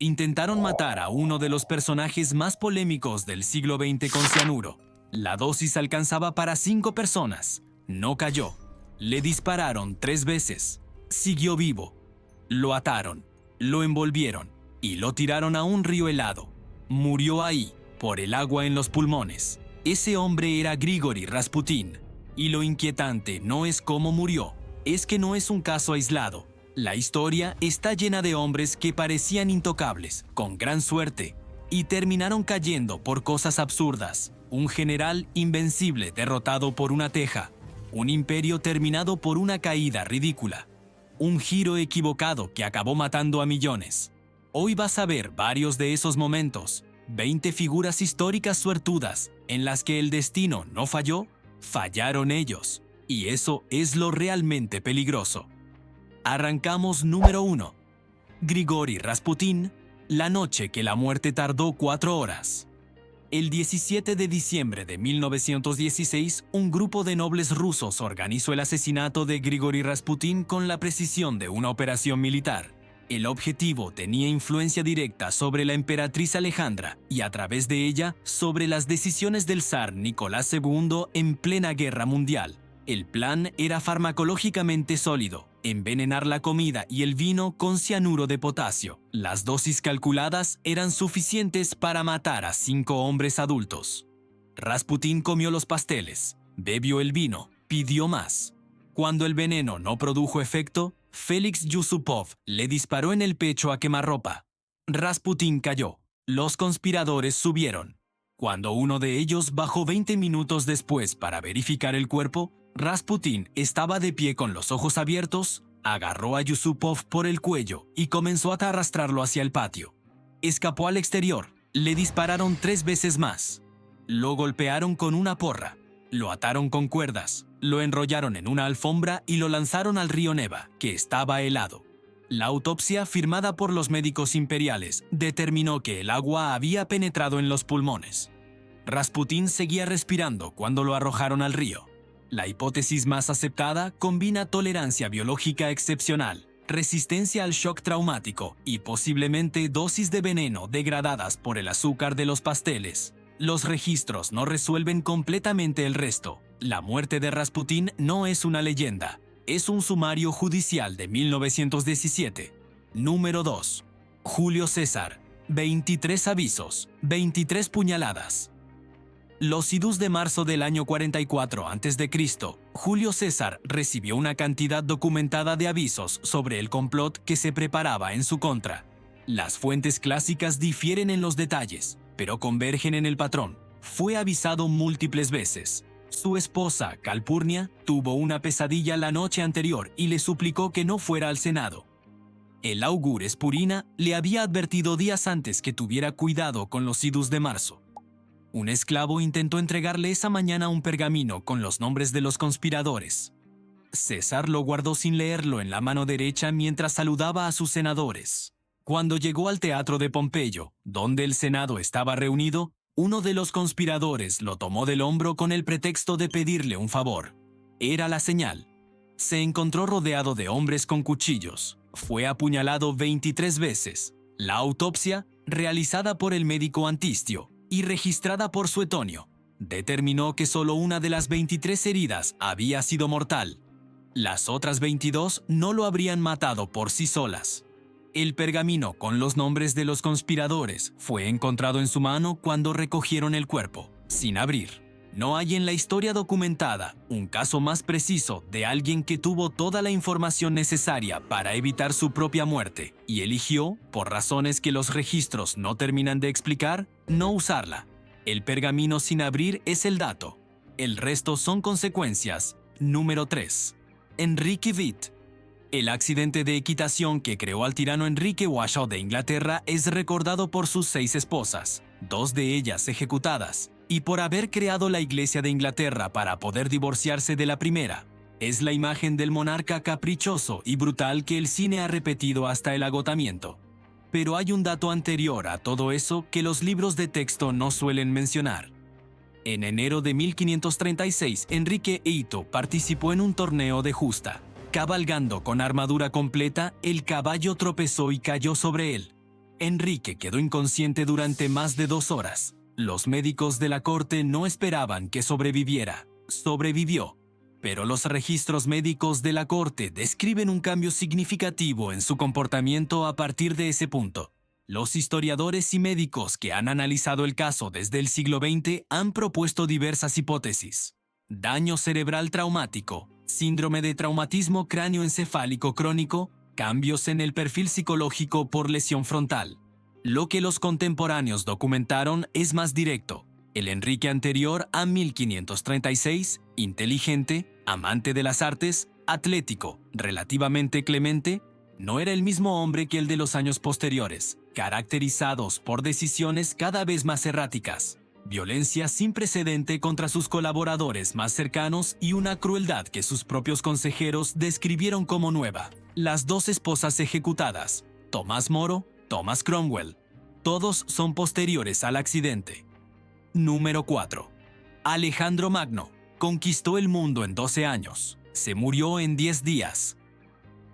Intentaron matar a uno de los personajes más polémicos del siglo XX con cianuro. La dosis alcanzaba para 5 personas. No cayó. Le dispararon 3 veces. Siguió vivo. Lo ataron, lo envolvieron y lo tiraron a un río helado. Murió ahí, por el agua en los pulmones. Ese hombre era Grigori Rasputin. Y lo inquietante no es cómo murió, es que no es un caso aislado. La historia está llena de hombres que parecían intocables, con gran suerte, y terminaron cayendo por cosas absurdas. Un general invencible derrotado por una teja. Un imperio terminado por una caída ridícula. Un giro equivocado que acabó matando a millones. Hoy vas a ver varios de esos momentos. 20 figuras históricas suertudas en las que el destino no falló, fallaron ellos. Y eso es lo realmente peligroso. Arrancamos número 1. Grigori Rasputin, la noche que la muerte tardó 4 horas. El 17 de diciembre de 1916, un grupo de nobles rusos organizó el asesinato de Grigori Rasputin con la precisión de una operación militar. El objetivo tenía influencia directa sobre la emperatriz Alejandra y a través de ella sobre las decisiones del zar Nicolás II en plena guerra mundial. El plan era farmacológicamente sólido: envenenar la comida y el vino con cianuro de potasio. Las dosis calculadas eran suficientes para matar a 5 hombres adultos. Rasputin comió los pasteles, bebió el vino, pidió más. Cuando el veneno no produjo efecto, Félix Yusupov le disparó en el pecho a quemarropa. Rasputin cayó. Los conspiradores subieron. Cuando uno de ellos bajó 20 minutos después para verificar el cuerpo, Rasputin estaba de pie con los ojos abiertos, agarró a Yusupov por el cuello y comenzó a arrastrarlo hacia el patio. Escapó al exterior, le dispararon 3 veces más. Lo golpearon con una porra, lo ataron con cuerdas, lo enrollaron en una alfombra y lo lanzaron al río Neva, que estaba helado. La autopsia firmada por los médicos imperiales determinó que el agua había penetrado en los pulmones. Rasputin seguía respirando cuando lo arrojaron al río. La hipótesis más aceptada combina tolerancia biológica excepcional, resistencia al shock traumático y posiblemente dosis de veneno degradadas por el azúcar de los pasteles. Los registros no resuelven completamente el resto. La muerte de Rasputin no es una leyenda, es un sumario judicial de 1917. Número 2. Julio César. 23 avisos, 23 puñaladas. Los idus de marzo del año 44 a.C., Julio César recibió una cantidad documentada de avisos sobre el complot que se preparaba en su contra. Las fuentes clásicas difieren en los detalles, pero convergen en el patrón. Fue avisado múltiples veces. Su esposa, Calpurnia, tuvo una pesadilla la noche anterior y le suplicó que no fuera al Senado. El augur Espurina le había advertido días antes que tuviera cuidado con los idus de marzo. Un esclavo intentó entregarle esa mañana un pergamino con los nombres de los conspiradores. César lo guardó sin leerlo en la mano derecha mientras saludaba a sus senadores. Cuando llegó al teatro de Pompeyo, donde el Senado estaba reunido, uno de los conspiradores lo tomó del hombro con el pretexto de pedirle un favor. Era la señal. Se encontró rodeado de hombres con cuchillos. Fue apuñalado 23 veces. La autopsia, realizada por el médico Antistio y registrada por Suetonio, determinó que solo una de las 23 heridas había sido mortal. Las otras 22 no lo habrían matado por sí solas. El pergamino con los nombres de los conspiradores fue encontrado en su mano cuando recogieron el cuerpo, sin abrir. No hay en la historia documentada un caso más preciso de alguien que tuvo toda la información necesaria para evitar su propia muerte y eligió, por razones que los registros no terminan de explicar, no usarla. El pergamino sin abrir es el dato. El resto son consecuencias. Número 3. Enrique Witt. El accidente de equitación que creó al tirano Enrique Washoe de Inglaterra es recordado por sus 6 esposas, 2 de ellas ejecutadas, y por haber creado la Iglesia de Inglaterra para poder divorciarse de la primera. Es la imagen del monarca caprichoso y brutal que el cine ha repetido hasta el agotamiento. Pero hay un dato anterior a todo eso que los libros de texto no suelen mencionar. En enero de 1536, Enrique Eito participó en un torneo de justa. Cabalgando con armadura completa, el caballo tropezó y cayó sobre él. Enrique quedó inconsciente durante más de 2 horas. Los médicos de la corte no esperaban que sobreviviera. Sobrevivió. Pero los registros médicos de la corte describen un cambio significativo en su comportamiento a partir de ese punto. Los historiadores y médicos que han analizado el caso desde el siglo XX han propuesto diversas hipótesis. Daño cerebral traumático, síndrome de traumatismo cráneoencefálico crónico, cambios en el perfil psicológico por lesión frontal. Lo que los contemporáneos documentaron es más directo. El Enrique anterior a 1536, inteligente, amante de las artes, atlético, relativamente clemente, no era el mismo hombre que el de los años posteriores, caracterizados por decisiones cada vez más erráticas, violencia sin precedente contra sus colaboradores más cercanos y una crueldad que sus propios consejeros describieron como nueva. Las 2 esposas ejecutadas, Tomás Moro, Thomas Cromwell, todos son posteriores al accidente. Número 4. Alejandro Magno conquistó el mundo en 12 años. Se murió en 10 días.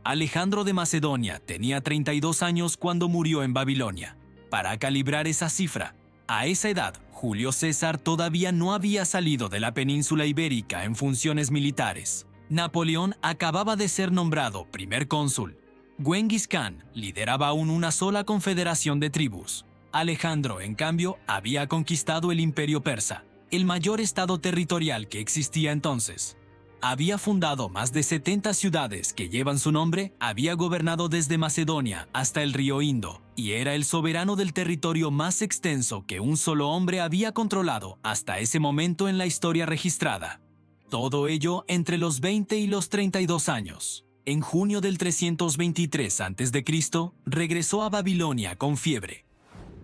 Alejandro de Macedonia tenía 32 años cuando murió en Babilonia. Para calibrar esa cifra, a esa edad, Julio César todavía no había salido de la península ibérica en funciones militares. Napoleón acababa de ser nombrado primer cónsul. Genghis Khan lideraba aún una sola confederación de tribus. Alejandro, en cambio, había conquistado el Imperio Persa, el mayor estado territorial que existía entonces. Había fundado más de 70 ciudades que llevan su nombre, había gobernado desde Macedonia hasta el río Indo, y era el soberano del territorio más extenso que un solo hombre había controlado hasta ese momento en la historia registrada. Todo ello entre los 20 y los 32 años. En junio del 323 a.C., regresó a Babilonia con fiebre.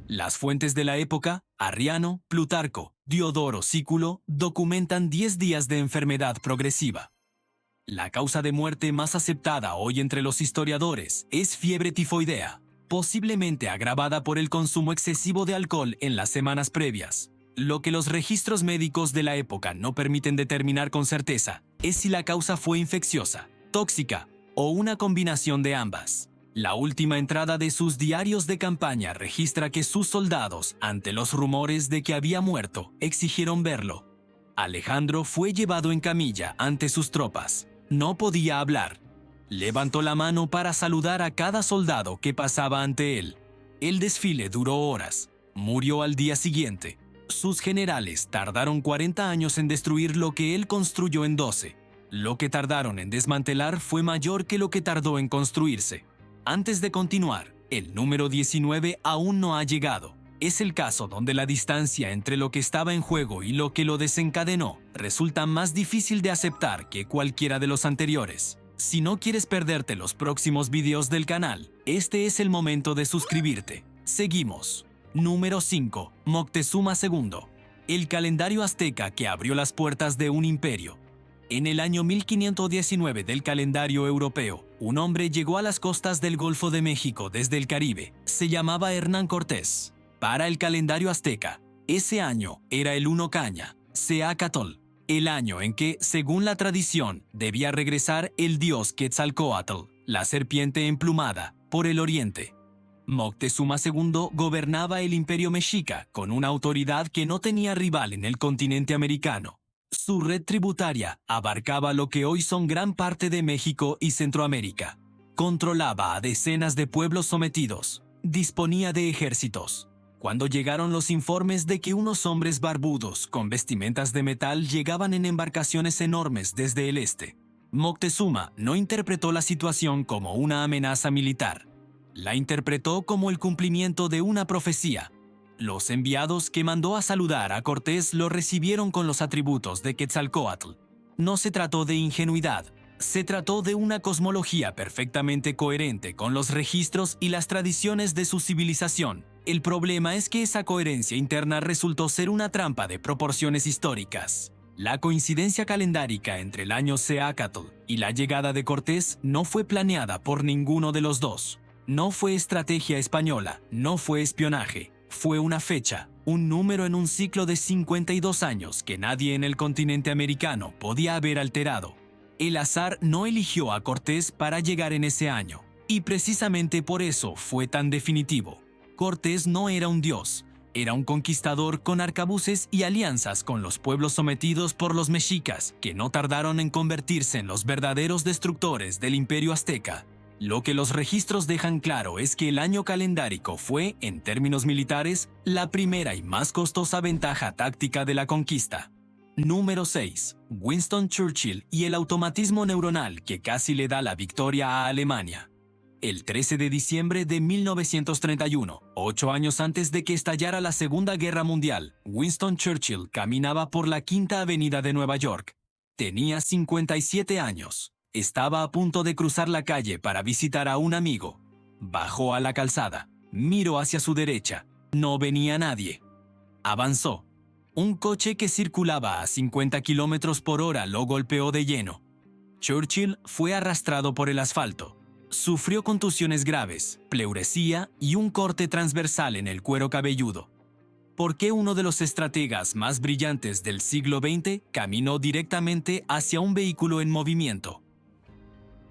Las fuentes de la época, Arriano, Plutarco, Diodoro Sículo, documentan 10 días de enfermedad progresiva. La causa de muerte más aceptada hoy entre los historiadores es fiebre tifoidea, posiblemente agravada por el consumo excesivo de alcohol en las semanas previas. Lo que los registros médicos de la época no permiten determinar con certeza es si la causa fue infecciosa, tóxica o una combinación de ambas. La última entrada de sus diarios de campaña registra que sus soldados, ante los rumores de que había muerto, exigieron verlo. Alejandro fue llevado en camilla ante sus tropas. No podía hablar. Levantó la mano para saludar a cada soldado que pasaba ante él. El desfile duró horas. Murió al día siguiente. Sus generales tardaron 40 años en destruir lo que él construyó en 12. Lo que tardaron en desmantelar fue mayor que lo que tardó en construirse. Antes de continuar, el número 19 aún no ha llegado. Es el caso donde la distancia entre lo que estaba en juego y lo que lo desencadenó resulta más difícil de aceptar que cualquiera de los anteriores. Si no quieres perderte los próximos videos del canal, este es el momento de suscribirte. Seguimos. Número 5. Moctezuma II. El calendario azteca que abrió las puertas de un imperio. En el año 1519 del calendario europeo, un hombre llegó a las costas del Golfo de México desde el Caribe. Se llamaba Hernán Cortés. Para el calendario azteca, ese año era el 1 Caña, Seacatl, el año en que, según la tradición, debía regresar el dios Quetzalcóatl, la serpiente emplumada, por el oriente. Moctezuma II gobernaba el imperio mexica con una autoridad que no tenía rival en el continente americano. Su red tributaria abarcaba lo que hoy son gran parte de México y Centroamérica. Controlaba a decenas de pueblos sometidos. Disponía de ejércitos. Cuando llegaron los informes de que unos hombres barbudos con vestimentas de metal llegaban en embarcaciones enormes desde el este, Moctezuma no interpretó la situación como una amenaza militar. La interpretó como el cumplimiento de una profecía. Los enviados que mandó a saludar a Cortés lo recibieron con los atributos de Quetzalcóatl. No se trató de ingenuidad, se trató de una cosmología perfectamente coherente con los registros y las tradiciones de su civilización. El problema es que esa coherencia interna resultó ser una trampa de proporciones históricas. La coincidencia calendárica entre el año Seacatl y la llegada de Cortés no fue planeada por ninguno de los dos. No fue estrategia española, no fue espionaje. Fue una fecha, un número en un ciclo de 52 años que nadie en el continente americano podía haber alterado. El azar no eligió a Cortés para llegar en ese año, y precisamente por eso fue tan definitivo. Cortés no era un dios, era un conquistador con arcabuces y alianzas con los pueblos sometidos por los mexicas, que no tardaron en convertirse en los verdaderos destructores del imperio azteca. Lo que los registros dejan claro es que el año calendárico fue, en términos militares, la primera y más costosa ventaja táctica de la conquista. Número 6. Winston Churchill y el automatismo neuronal que casi le da la victoria a Alemania. El 13 de diciembre de 1931, 8 años antes de que estallara la Segunda Guerra Mundial, Winston Churchill caminaba por la Quinta Avenida de Nueva York. Tenía 57 años. Estaba a punto de cruzar la calle para visitar a un amigo. Bajó a la calzada, miró hacia su derecha. No venía nadie. Avanzó. Un coche que circulaba a 50 kilómetros por hora lo golpeó de lleno. Churchill fue arrastrado por el asfalto. Sufrió contusiones graves, pleuresía y un corte transversal en el cuero cabelludo. ¿Por qué uno de los estrategas más brillantes del siglo XX caminó directamente hacia un vehículo en movimiento?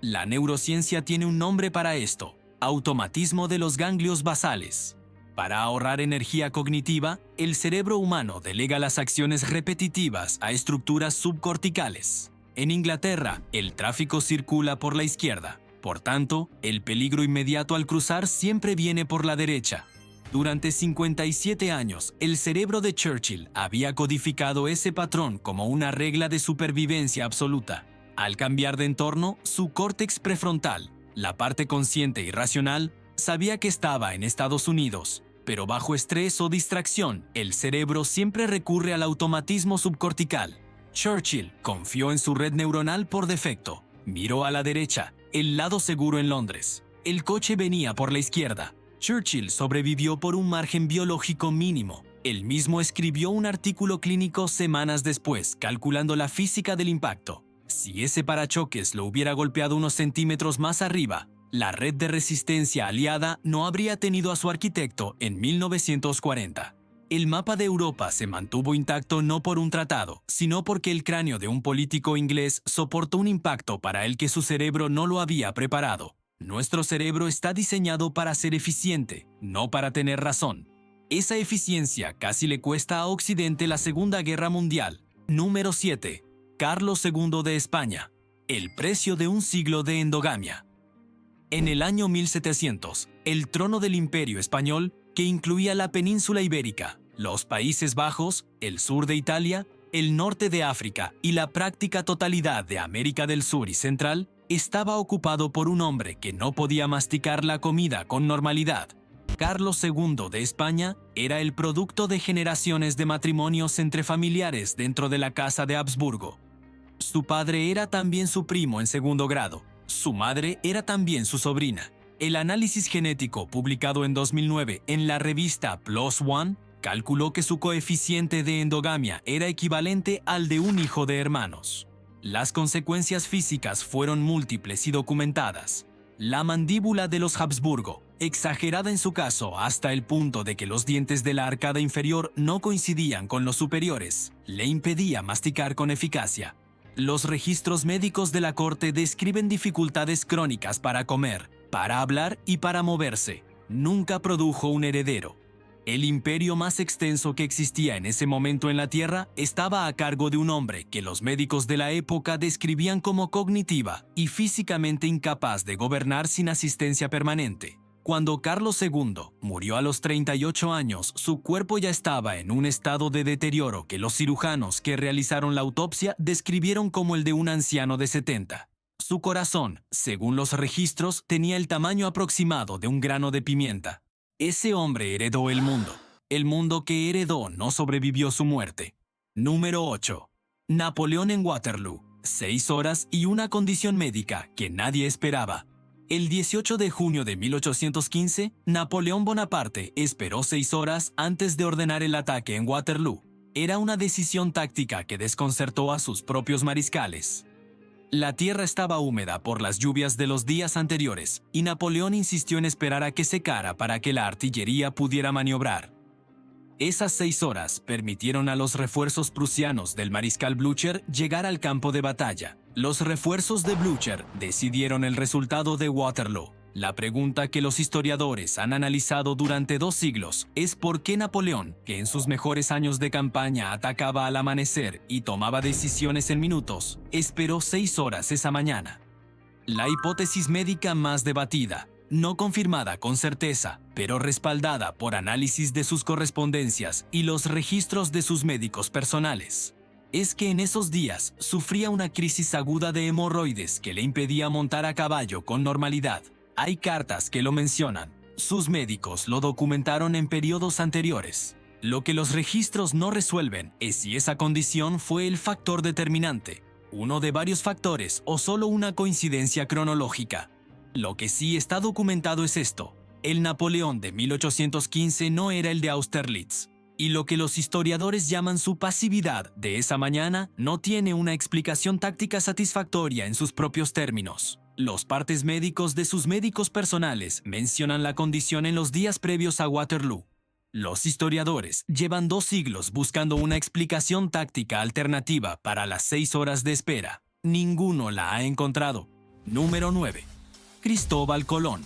La neurociencia tiene un nombre para esto: automatismo de los ganglios basales. Para ahorrar energía cognitiva, el cerebro humano delega las acciones repetitivas a estructuras subcorticales. En Inglaterra, el tráfico circula por la izquierda. Por tanto, el peligro inmediato al cruzar siempre viene por la derecha. Durante 57 años, el cerebro de Churchill había codificado ese patrón como una regla de supervivencia absoluta. Al cambiar de entorno, su córtex prefrontal, la parte consciente y racional, sabía que estaba en Estados Unidos, pero bajo estrés o distracción, el cerebro siempre recurre al automatismo subcortical. Churchill confió en su red neuronal por defecto. Miró a la derecha, el lado seguro en Londres. El coche venía por la izquierda. Churchill sobrevivió por un margen biológico mínimo. Él mismo escribió un artículo clínico semanas después, calculando la física del impacto. Si ese parachoques lo hubiera golpeado unos centímetros más arriba, la red de resistencia aliada no habría tenido a su arquitecto en 1940. El mapa de Europa se mantuvo intacto no por un tratado, sino porque el cráneo de un político inglés soportó un impacto para el que su cerebro no lo había preparado. Nuestro cerebro está diseñado para ser eficiente, no para tener razón. Esa eficiencia casi le cuesta a Occidente la Segunda Guerra Mundial. Número 7. Carlos II de España. El precio de un siglo de endogamia. En el año 1700, el trono del Imperio Español, que incluía la península ibérica, los Países Bajos, el sur de Italia, el norte de África y la práctica totalidad de América del Sur y Central, estaba ocupado por un hombre que no podía masticar la comida con normalidad. Carlos II de España era el producto de generaciones de matrimonios entre familiares dentro de la Casa de Habsburgo. Su padre era también su primo en segundo grado. Su madre era también su sobrina. El análisis genético publicado en 2009 en la revista PLOS ONE calculó que su coeficiente de endogamia era equivalente al de un hijo de hermanos. Las consecuencias físicas fueron múltiples y documentadas. La mandíbula de los Habsburgo, exagerada en su caso hasta el punto de que los dientes de la arcada inferior no coincidían con los superiores, le impedía masticar con eficacia. Los registros médicos de la corte describen dificultades crónicas para comer, para hablar y para moverse. Nunca produjo un heredero. El imperio más extenso que existía en ese momento en la Tierra estaba a cargo de un hombre que los médicos de la época describían como cognitiva y físicamente incapaz de gobernar sin asistencia permanente. Cuando Carlos II murió a los 38 años, su cuerpo ya estaba en un estado de deterioro que los cirujanos que realizaron la autopsia describieron como el de un anciano de 70. Su corazón, según los registros, tenía el tamaño aproximado de un grano de pimienta. Ese hombre heredó el mundo. El mundo que heredó no sobrevivió su muerte. Número 8. Napoleón en Waterloo. 6 horas y una condición médica que nadie esperaba. El 18 de junio de 1815, Napoleón Bonaparte esperó 6 horas antes de ordenar el ataque en Waterloo. Era una decisión táctica que desconcertó a sus propios mariscales. La tierra estaba húmeda por las lluvias de los días anteriores, y Napoleón insistió en esperar a que secara para que la artillería pudiera maniobrar. Esas 6 horas permitieron a los refuerzos prusianos del mariscal Blücher llegar al campo de batalla. Los refuerzos de Blücher decidieron el resultado de Waterloo. La pregunta que los historiadores han analizado durante 2 siglos es por qué Napoleón, que en sus mejores años de campaña atacaba al amanecer y tomaba decisiones en minutos, esperó 6 horas esa mañana. La hipótesis médica más debatida, no confirmada con certeza, pero respaldada por análisis de sus correspondencias y los registros de sus médicos personales, es que en esos días sufría una crisis aguda de hemorroides que le impedía montar a caballo con normalidad. Hay cartas que lo mencionan. Sus médicos lo documentaron en periodos anteriores. Lo que los registros no resuelven es si esa condición fue el factor determinante, uno de varios factores o solo una coincidencia cronológica. Lo que sí está documentado es esto: el Napoleón de 1815 no era el de Austerlitz, y lo que los historiadores llaman su pasividad de esa mañana no tiene una explicación táctica satisfactoria en sus propios términos. Los partes médicos de sus médicos personales mencionan la condición en los días previos a Waterloo. Los historiadores llevan 2 siglos buscando una explicación táctica alternativa para las 6 horas de espera. Ninguno la ha encontrado. Número 9. Cristóbal Colón.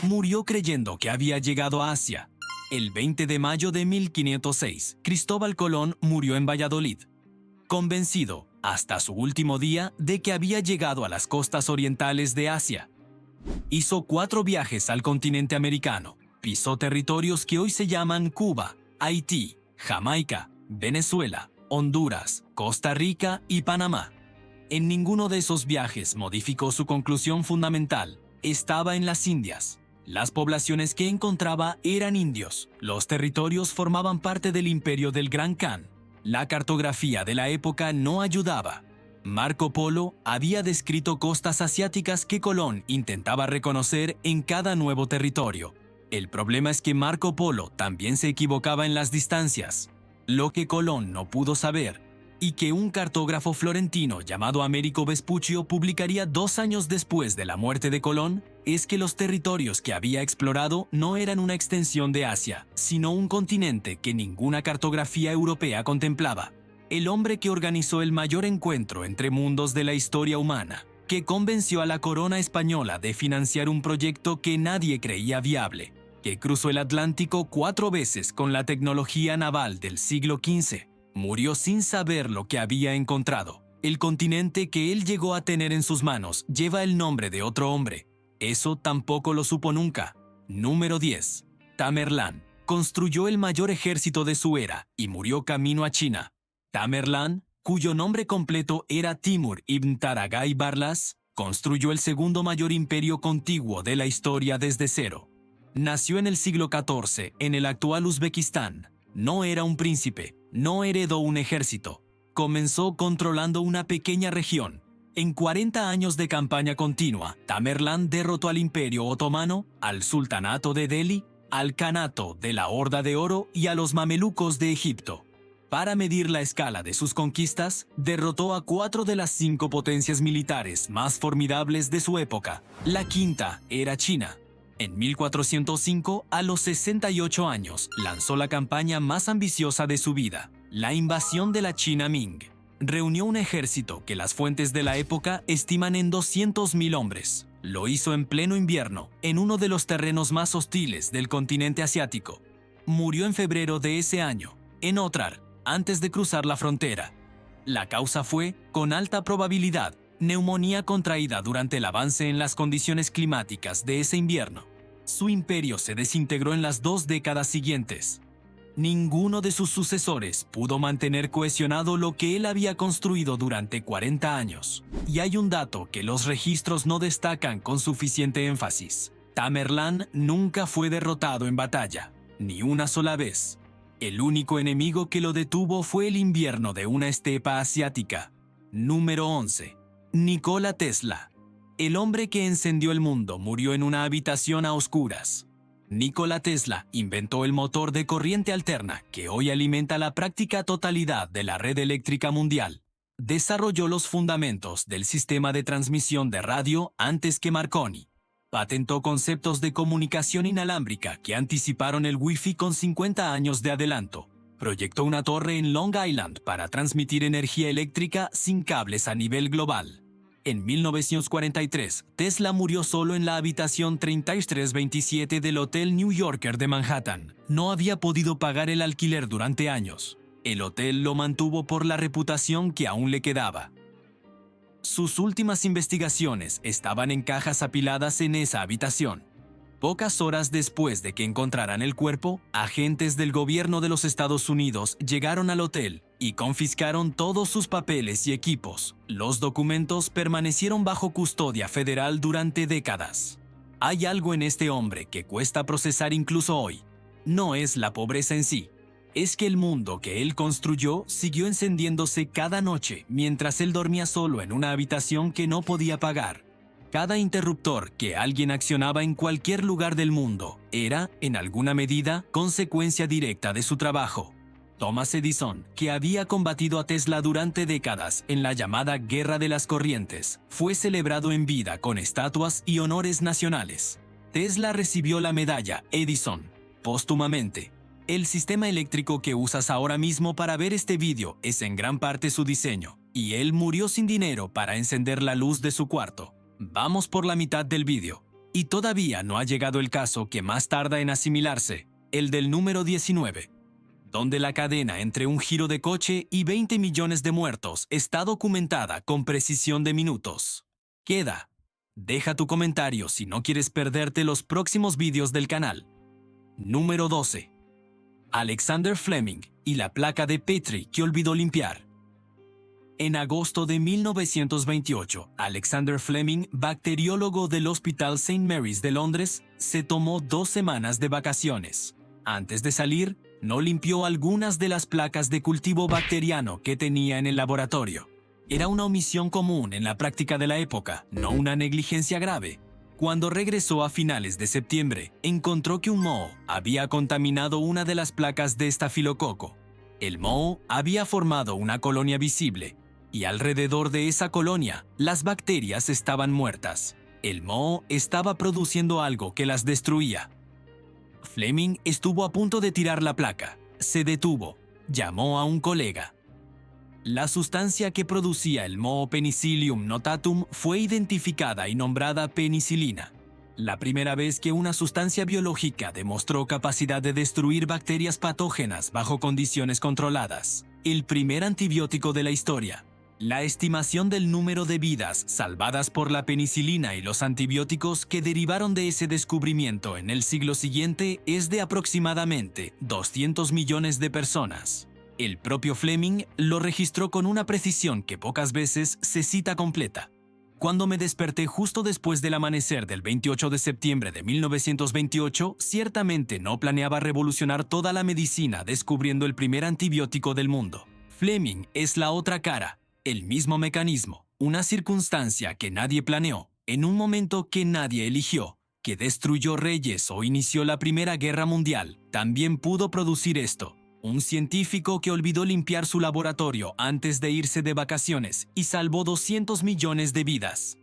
Murió creyendo que había llegado a Asia. El 20 de mayo de 1506, Cristóbal Colón murió en Valladolid, convencido hasta su último día de que había llegado a las costas orientales de Asia. Hizo 4 viajes al continente americano. Pisó territorios que hoy se llaman Cuba, Haití, Jamaica, Venezuela, Honduras, Costa Rica y Panamá. En ninguno de esos viajes modificó su conclusión fundamental: estaba en las Indias. Las poblaciones que encontraba eran indios. Los territorios formaban parte del imperio del Gran Khan. La cartografía de la época no ayudaba. Marco Polo había descrito costas asiáticas que Colón intentaba reconocer en cada nuevo territorio. El problema es que Marco Polo también se equivocaba en las distancias. Lo que Colón no pudo saber, y que un cartógrafo florentino llamado Américo Vespuccio publicaría 2 años después de la muerte de Colón, es que los territorios que había explorado no eran una extensión de Asia, sino un continente que ninguna cartografía europea contemplaba. El hombre que organizó el mayor encuentro entre mundos de la historia humana, que convenció a la corona española de financiar un proyecto que nadie creía viable, que cruzó el Atlántico 4 veces con la tecnología naval del siglo XV, murió sin saber lo que había encontrado. El continente que él llegó a tener en sus manos lleva el nombre de otro hombre. Eso tampoco lo supo nunca. Número 10. Tamerlán. Construyó el mayor ejército de su era y murió camino a China. Tamerlán, cuyo nombre completo era Timur ibn Taragay Barlas, construyó el segundo mayor imperio contiguo de la historia desde cero. Nació en el siglo XIV en el actual Uzbekistán. No era un príncipe, no heredó un ejército. Comenzó controlando una pequeña región. En 40 años de campaña continua, Tamerlán derrotó al Imperio Otomano, al Sultanato de Delhi, al Kanato de la Horda de Oro y a los mamelucos de Egipto. Para medir la escala de sus conquistas, derrotó a 4 de las 5 potencias militares más formidables de su época. La quinta era China. En 1405, a los 68 años, lanzó la campaña más ambiciosa de su vida, la invasión de la China Ming. Reunió un ejército que las fuentes de la época estiman en 200.000 hombres. Lo hizo en pleno invierno, en uno de los terrenos más hostiles del continente asiático. Murió en febrero de ese año, en Otrar, antes de cruzar la frontera. La causa fue, con alta probabilidad, neumonía contraída durante el avance en las condiciones climáticas de ese invierno. Su imperio se desintegró en las 2 décadas siguientes. Ninguno de sus sucesores pudo mantener cohesionado lo que él había construido durante 40 años. Y hay un dato que los registros no destacan con suficiente énfasis. Tamerlán nunca fue derrotado en batalla, ni una sola vez. El único enemigo que lo detuvo fue el invierno de una estepa asiática. Número 11. Nikola Tesla. El hombre que encendió el mundo murió en una habitación a oscuras. Nikola Tesla inventó el motor de corriente alterna que hoy alimenta la práctica totalidad de la red eléctrica mundial. Desarrolló los fundamentos del sistema de transmisión de radio antes que Marconi. Patentó conceptos de comunicación inalámbrica que anticiparon el Wi-Fi con 50 años de adelanto. Proyectó una torre en Long Island para transmitir energía eléctrica sin cables a nivel global. En 1943, Tesla murió solo en la habitación 3327 del Hotel New Yorker de Manhattan. No había podido pagar el alquiler durante años. El hotel lo mantuvo por la reputación que aún le quedaba. Sus últimas investigaciones estaban en cajas apiladas en esa habitación. Pocas horas después de que encontraran el cuerpo, agentes del gobierno de los Estados Unidos llegaron al hotel y confiscaron todos sus papeles y equipos. Los documentos permanecieron bajo custodia federal durante décadas. Hay algo en este hombre que cuesta procesar incluso hoy. No es la pobreza en sí. Es que el mundo que él construyó siguió encendiéndose cada noche mientras él dormía solo en una habitación que no podía pagar. Cada interruptor que alguien accionaba en cualquier lugar del mundo era, en alguna medida, consecuencia directa de su trabajo. Thomas Edison, que había combatido a Tesla durante décadas en la llamada Guerra de las Corrientes, fue celebrado en vida con estatuas y honores nacionales. Tesla recibió la medalla Edison póstumamente. El sistema eléctrico que usas ahora mismo para ver este vídeo es en gran parte su diseño, y él murió sin dinero para encender la luz de su cuarto. Vamos por la mitad del vídeo, y todavía no ha llegado el caso que más tarda en asimilarse, el del número 19, donde la cadena entre un giro de coche y 20 millones de muertos está documentada con precisión de minutos. Queda. Deja tu comentario si no quieres perderte los próximos vídeos del canal. Número 12. Alexander Fleming y la placa de Petri que olvidó limpiar. En agosto de 1928, Alexander Fleming, bacteriólogo del Hospital St. Mary's de Londres, se tomó 2 semanas de vacaciones. Antes de salir, no limpió algunas de las placas de cultivo bacteriano que tenía en el laboratorio. Era una omisión común en la práctica de la época, no una negligencia grave. Cuando regresó a finales de septiembre, encontró que un moho había contaminado una de las placas de estafilococo. El moho había formado una colonia visible, y alrededor de esa colonia, las bacterias estaban muertas. El moho estaba produciendo algo que las destruía. Fleming estuvo a punto de tirar la placa. Se detuvo. Llamó a un colega. La sustancia que producía el moho Penicillium notatum fue identificada y nombrada penicilina. La primera vez que una sustancia biológica demostró capacidad de destruir bacterias patógenas bajo condiciones controladas. El primer antibiótico de la historia. La estimación del número de vidas salvadas por la penicilina y los antibióticos que derivaron de ese descubrimiento en el siglo siguiente es de aproximadamente 200 millones de personas. El propio Fleming lo registró con una precisión que pocas veces se cita completa. Cuando me desperté justo después del amanecer del 28 de septiembre de 1928, ciertamente no planeaba revolucionar toda la medicina descubriendo el primer antibiótico del mundo. Fleming es la otra cara. El mismo mecanismo, una circunstancia que nadie planeó, en un momento que nadie eligió, que destruyó reyes o inició la Primera Guerra Mundial, también pudo producir esto. Un científico que olvidó limpiar su laboratorio antes de irse de vacaciones y salvó 200 millones de vidas.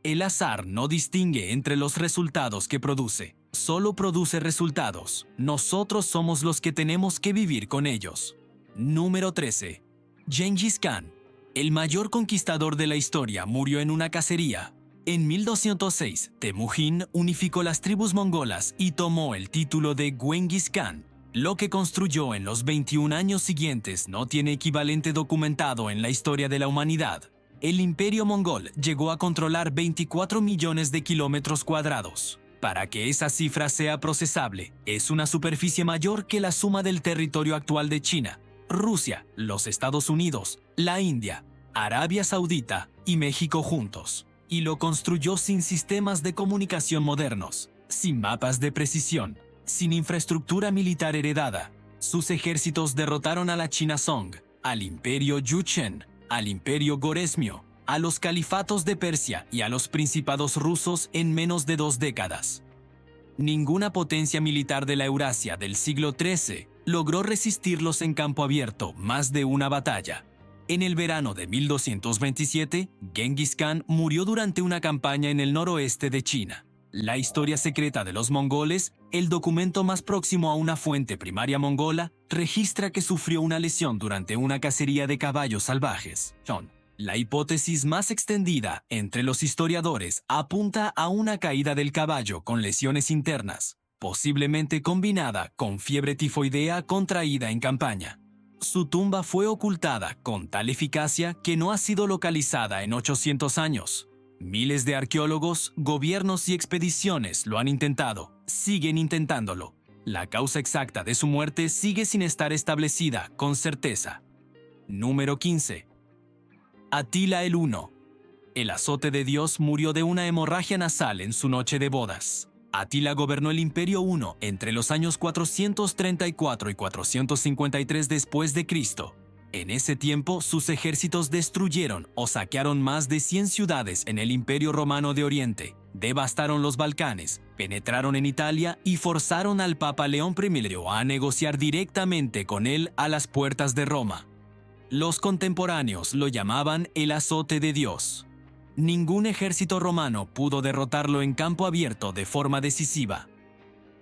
El azar no distingue entre los resultados que produce, solo produce resultados. Nosotros somos los que tenemos que vivir con ellos. Número 13. Gengis Khan. El mayor conquistador de la historia murió en una cacería. En 1206, Temujin unificó las tribus mongolas y tomó el título de Genghis Khan. Lo que construyó en los 21 años siguientes no tiene equivalente documentado en la historia de la humanidad. El imperio mongol llegó a controlar 24 millones de kilómetros cuadrados. Para que esa cifra sea procesable, es una superficie mayor que la suma del territorio actual de China, Rusia, los Estados Unidos, la India, Arabia Saudita y México juntos. Y lo construyó sin sistemas de comunicación modernos, sin mapas de precisión, sin infraestructura militar heredada. Sus ejércitos derrotaron a la China Song, al imperio Yuchen, al imperio Goresmio, a los califatos de Persia y a los principados rusos en menos de 2 décadas. Ninguna potencia militar de la Eurasia del siglo XIII logró resistirlos en campo abierto más de una batalla. En el verano de 1227, Genghis Khan murió durante una campaña en el noroeste de China. La historia secreta de los mongoles, el documento más próximo a una fuente primaria mongola, registra que sufrió una lesión durante una cacería de caballos salvajes. La hipótesis más extendida entre los historiadores apunta a una caída del caballo con lesiones internas, posiblemente combinada con fiebre tifoidea contraída en campaña. Su tumba fue ocultada con tal eficacia que no ha sido localizada en 800 años. Miles de arqueólogos, gobiernos y expediciones lo han intentado, siguen intentándolo. La causa exacta de su muerte sigue sin estar establecida con certeza. Número 15. Atila el Huno. El azote de Dios murió de una hemorragia nasal en su noche de bodas. Atila gobernó el Imperio Huno entre los años 434 y 453 después de Cristo. En ese tiempo, sus ejércitos destruyeron o saquearon más de 100 ciudades en el Imperio Romano de Oriente, devastaron los Balcanes, penetraron en Italia y forzaron al Papa León I a negociar directamente con él a las puertas de Roma. Los contemporáneos lo llamaban el azote de Dios. Ningún ejército romano pudo derrotarlo en campo abierto de forma decisiva.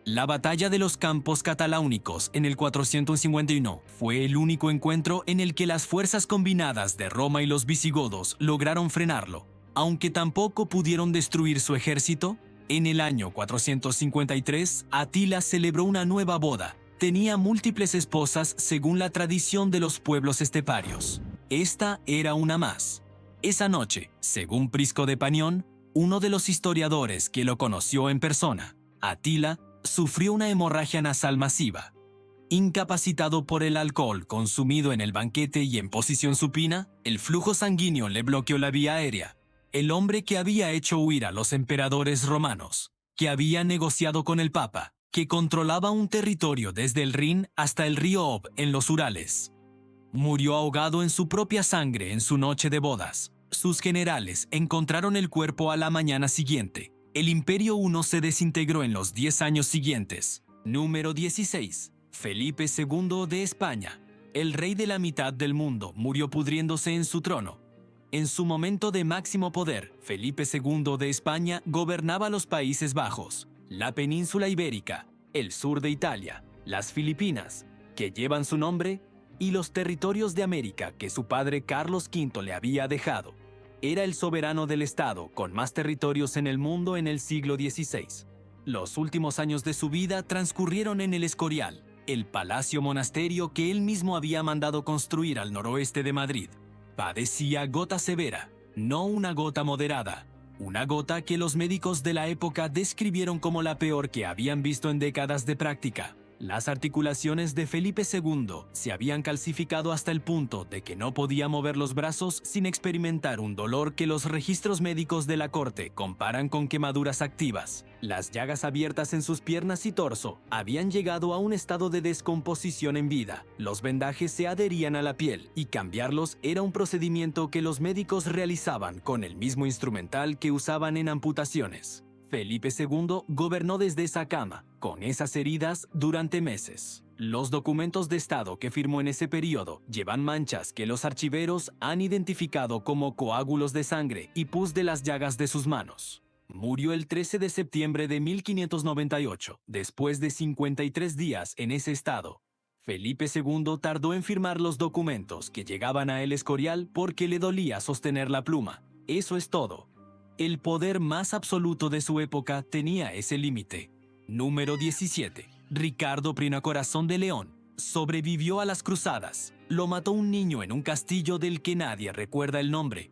La batalla de los Campos Cataláunicos en el 451 fue el único encuentro en el que las fuerzas combinadas de Roma y los visigodos lograron frenarlo. Aunque tampoco pudieron destruir su ejército, en el año 453 Atila celebró una nueva boda. Tenía múltiples esposas según la tradición de los pueblos esteparios. Esta era una más. Esa noche, según Prisco de Panión, uno de los historiadores que lo conoció en persona, Atila sufrió una hemorragia nasal masiva. Incapacitado por el alcohol consumido en el banquete y en posición supina, el flujo sanguíneo le bloqueó la vía aérea. El hombre que había hecho huir a los emperadores romanos, que había negociado con el Papa, que controlaba un territorio desde el Rin hasta el río Ob en los Urales. Murió ahogado en su propia sangre en su noche de bodas. Sus generales encontraron el cuerpo a la mañana siguiente. El Imperio Huno se desintegró en los 10 años siguientes. Número 16. Felipe II de España. El rey de la mitad del mundo murió pudriéndose en su trono. En su momento de máximo poder, Felipe II de España gobernaba los Países Bajos, la península ibérica, el sur de Italia, las Filipinas, que llevan su nombre, y los territorios de América que su padre Carlos V le había dejado. Era el soberano del estado con más territorios en el mundo en el siglo XVI. Los últimos años de su vida transcurrieron en el Escorial, el palacio monasterio que él mismo había mandado construir al noroeste de Madrid. Padecía gota severa, no una gota moderada, una gota que los médicos de la época describieron como la peor que habían visto en décadas de práctica. Las articulaciones de Felipe II se habían calcificado hasta el punto de que no podía mover los brazos sin experimentar un dolor que los registros médicos de la corte comparan con quemaduras activas. Las llagas abiertas en sus piernas y torso habían llegado a un estado de descomposición en vida. Los vendajes se adherían a la piel y cambiarlos era un procedimiento que los médicos realizaban con el mismo instrumental que usaban en amputaciones. Felipe II gobernó desde esa cama, con esas heridas, durante meses. Los documentos de Estado que firmó en ese periodo llevan manchas que los archiveros han identificado como coágulos de sangre y pus de las llagas de sus manos. Murió el 13 de septiembre de 1598, después de 53 días en ese estado. Felipe II tardó en firmar los documentos que llegaban a El Escorial porque le dolía sostener la pluma. Eso es todo. El poder más absoluto de su época tenía ese límite. Número 17. Ricardo I Corazón de León. Sobrevivió a las cruzadas. Lo mató un niño en un castillo del que nadie recuerda el nombre.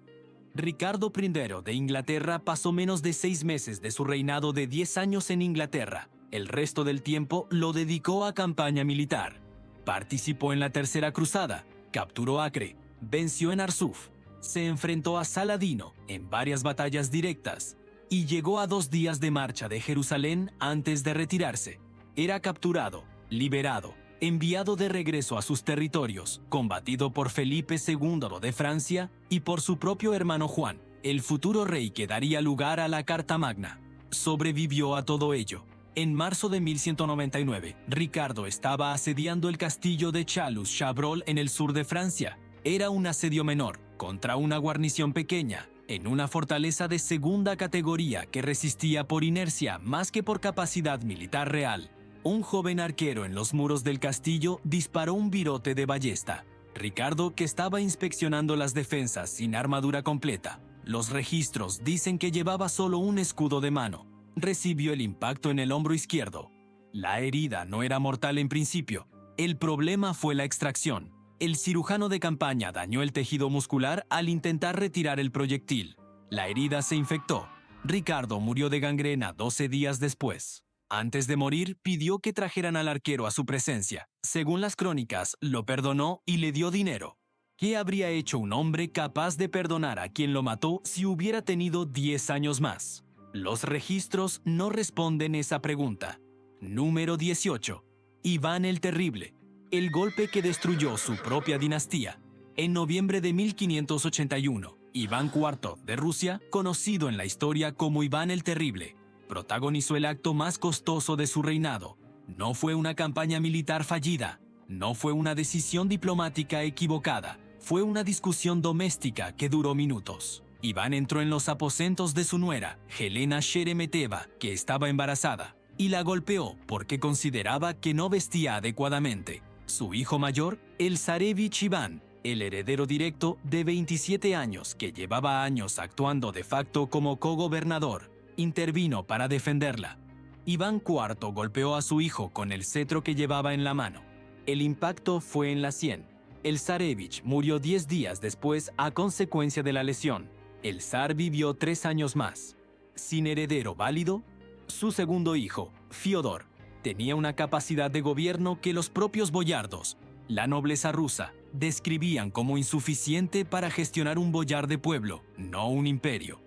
Ricardo I de Inglaterra pasó menos de 6 meses de su reinado de 10 años en Inglaterra. El resto del tiempo lo dedicó a campaña militar. Participó en la Tercera Cruzada, capturó Acre, venció en Arsuf, se enfrentó a Saladino en varias batallas directas y llegó a 2 días de marcha de Jerusalén antes de retirarse. Era capturado, liberado, enviado de regreso a sus territorios, combatido por Felipe II de Francia y por su propio hermano Juan, el futuro rey que daría lugar a la Carta Magna. Sobrevivió a todo ello. En marzo de 1199, Ricardo estaba asediando el castillo de Chalus-Chabrol en el sur de Francia. Era un asedio menor, contra una guarnición pequeña, en una fortaleza de segunda categoría que resistía por inercia más que por capacidad militar real. Un joven arquero en los muros del castillo disparó un virote de ballesta. Ricardo, que estaba inspeccionando las defensas sin armadura completa, los registros dicen que llevaba solo un escudo de mano, recibió el impacto en el hombro izquierdo. La herida no era mortal en principio. El problema fue la extracción. El cirujano de campaña dañó el tejido muscular al intentar retirar el proyectil. La herida se infectó. Ricardo murió de gangrena 12 días después. Antes de morir, pidió que trajeran al arquero a su presencia. Según las crónicas, lo perdonó y le dio dinero. ¿Qué habría hecho un hombre capaz de perdonar a quien lo mató si hubiera tenido 10 años más? Los registros no responden esa pregunta. Número 18. Iván el Terrible. El golpe que destruyó su propia dinastía. En noviembre de 1581, Iván IV de Rusia, conocido en la historia como Iván el Terrible, protagonizó el acto más costoso de su reinado. No fue una campaña militar fallida, no fue una decisión diplomática equivocada, fue una discusión doméstica que duró minutos. Iván entró en los aposentos de su nuera, Helena Sheremeteva, que estaba embarazada, y la golpeó porque consideraba que no vestía adecuadamente. Su hijo mayor, el zarevich Iván, el heredero directo de 27 años que llevaba años actuando de facto como cogobernador, intervino para defenderla. Iván IV golpeó a su hijo con el cetro que llevaba en la mano. El impacto fue en la sien. El zarevich murió 10 días después a consecuencia de la lesión. El zar vivió 3 años más. Sin heredero válido, su segundo hijo, Fiodor, tenía una capacidad de gobierno que los propios boyardos, la nobleza rusa, describían como insuficiente para gestionar un boyar de pueblo, no un imperio.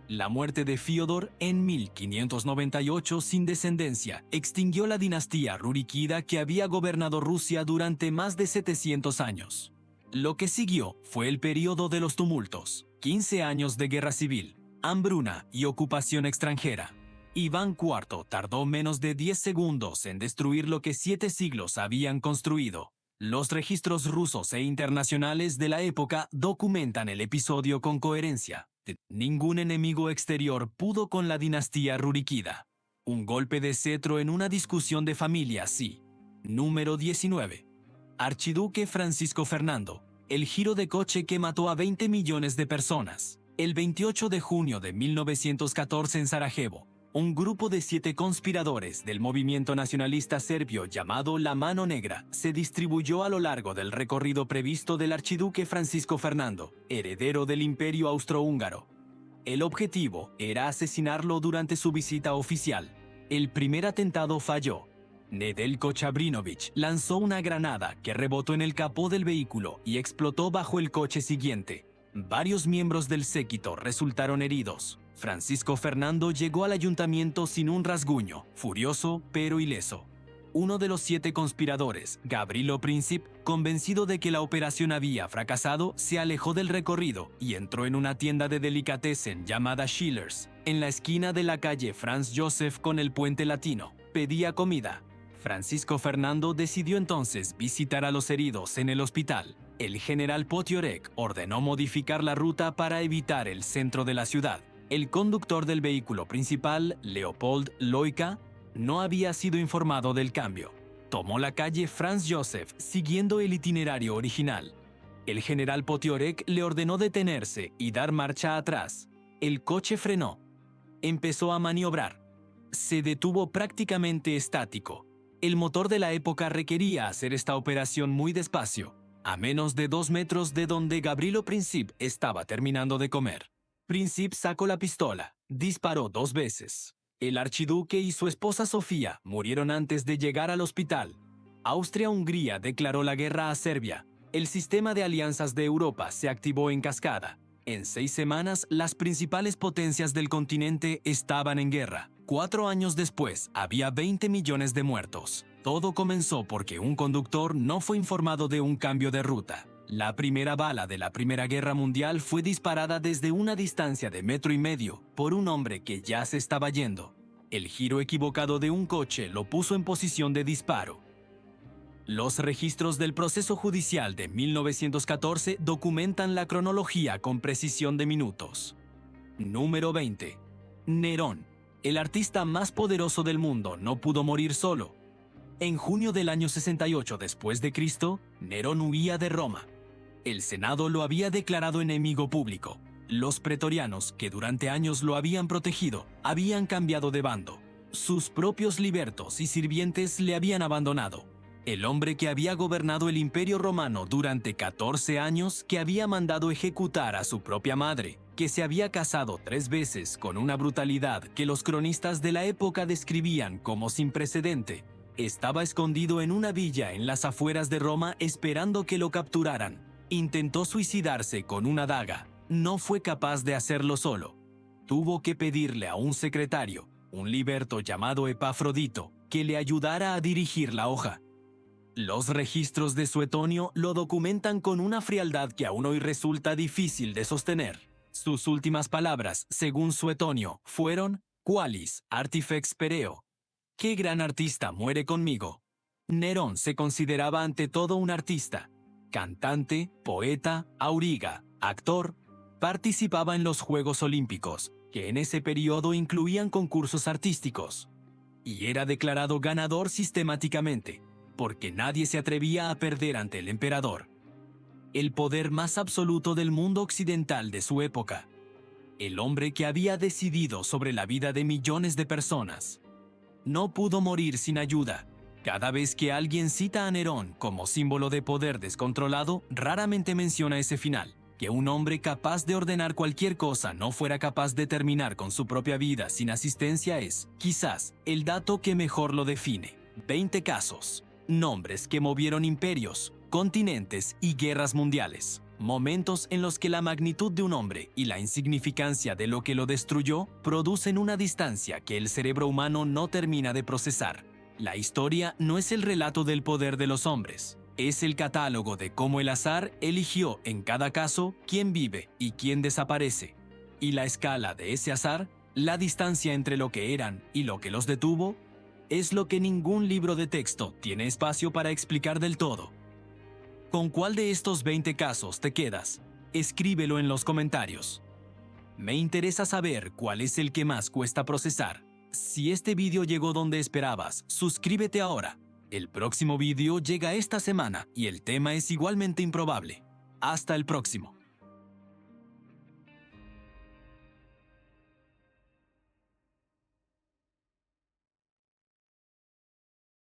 La muerte de Fiodor en 1598 sin descendencia extinguió la dinastía rurikida que había gobernado Rusia durante más de 700 años. Lo que siguió fue el período de los tumultos, 15 años de guerra civil, hambruna y ocupación extranjera. Iván IV tardó menos de 10 segundos en destruir lo que 7 siglos habían construido. Los registros rusos e internacionales de la época documentan el episodio con coherencia. Ningún enemigo exterior pudo con la dinastía rurikida. Un golpe de cetro en una discusión de familia, sí. Número 19. Archiduque Francisco Fernando. El giro de coche que mató a 20 millones de personas. El 28 de junio de 1914 en Sarajevo, un grupo de 7 conspiradores del movimiento nacionalista serbio llamado La Mano Negra se distribuyó a lo largo del recorrido previsto del archiduque Francisco Fernando, heredero del Imperio Austrohúngaro. El objetivo era asesinarlo durante su visita oficial. El primer atentado falló. Nedeljko Chabrinovich lanzó una granada que rebotó en el capó del vehículo y explotó bajo el coche siguiente. Varios miembros del séquito resultaron heridos. Francisco Fernando llegó al ayuntamiento sin un rasguño, furioso pero ileso. Uno de los 7 conspiradores, Gavrilo Princip, convencido de que la operación había fracasado, se alejó del recorrido y entró en una tienda de delicatessen llamada Schiller's, en la esquina de la calle Franz Joseph con el Puente Latino. Pedía comida. Francisco Fernando decidió entonces visitar a los heridos en el hospital. El general Potiorek ordenó modificar la ruta para evitar el centro de la ciudad. El conductor del vehículo principal, Leopold Loika, no había sido informado del cambio. Tomó la calle Franz Joseph siguiendo el itinerario original. El general Potiorek le ordenó detenerse y dar marcha atrás. El coche frenó. Empezó a maniobrar. Se detuvo prácticamente estático. El motor de la época requería hacer esta operación muy despacio, a menos de 2 metros de donde Gavrilo Princip estaba terminando de comer. Princip sacó la pistola, disparó 2 veces. El archiduque y su esposa Sofía murieron antes de llegar al hospital. Austria-Hungría declaró la guerra a Serbia. El sistema de alianzas de Europa se activó en cascada. En 6 semanas, las principales potencias del continente estaban en guerra. 4 años después, había 20 millones de muertos. Todo comenzó porque un conductor no fue informado de un cambio de ruta. La primera bala de la Primera Guerra Mundial fue disparada desde una distancia de 1,5 metros por un hombre que ya se estaba yendo. El giro equivocado de un coche lo puso en posición de disparo. Los registros del proceso judicial de 1914 documentan la cronología con precisión de minutos. Número 20. Nerón. El artista más poderoso del mundo no pudo morir solo. En junio del año 68 después de Cristo, Nerón huía de Roma. El Senado lo había declarado enemigo público. Los pretorianos, que durante años lo habían protegido, habían cambiado de bando. Sus propios libertos y sirvientes le habían abandonado. El hombre que había gobernado el Imperio Romano durante 14 años, que había mandado ejecutar a su propia madre, que se había casado 3 veces con una brutalidad que los cronistas de la época describían como sin precedente, estaba escondido en una villa en las afueras de Roma esperando que lo capturaran. Intentó suicidarse con una daga. No fue capaz de hacerlo solo. Tuvo que pedirle a un secretario, un liberto llamado Epafrodito, que le ayudara a dirigir la hoja. Los registros de Suetonio lo documentan con una frialdad que aún hoy resulta difícil de sostener. Sus últimas palabras, según Suetonio, fueron «Qualis artifex pereo». «Qué gran artista muere conmigo». Nerón se consideraba ante todo un artista. Cantante, poeta, auriga, actor. Participaba en los Juegos Olímpicos, que en ese periodo incluían concursos artísticos. Y era declarado ganador sistemáticamente, porque nadie se atrevía a perder ante el emperador. El poder más absoluto del mundo occidental de su época. El hombre que había decidido sobre la vida de millones de personas. No pudo morir sin ayuda. Cada vez que alguien cita a Nerón como símbolo de poder descontrolado, raramente menciona ese final. Que un hombre capaz de ordenar cualquier cosa no fuera capaz de terminar con su propia vida sin asistencia es, quizás, el dato que mejor lo define. 20 casos. Nombres que movieron imperios, continentes y guerras mundiales. Momentos en los que la magnitud de un hombre y la insignificancia de lo que lo destruyó producen una distancia que el cerebro humano no termina de procesar. La historia no es el relato del poder de los hombres. Es el catálogo de cómo el azar eligió en cada caso quién vive y quién desaparece. Y la escala de ese azar, la distancia entre lo que eran y lo que los detuvo, es lo que ningún libro de texto tiene espacio para explicar del todo. ¿Con cuál de estos 20 casos te quedas? Escríbelo en los comentarios. Me interesa saber cuál es el que más cuesta procesar. Si este vídeo llegó donde esperabas, suscríbete ahora. El próximo vídeo llega esta semana y el tema es igualmente improbable. Hasta el próximo.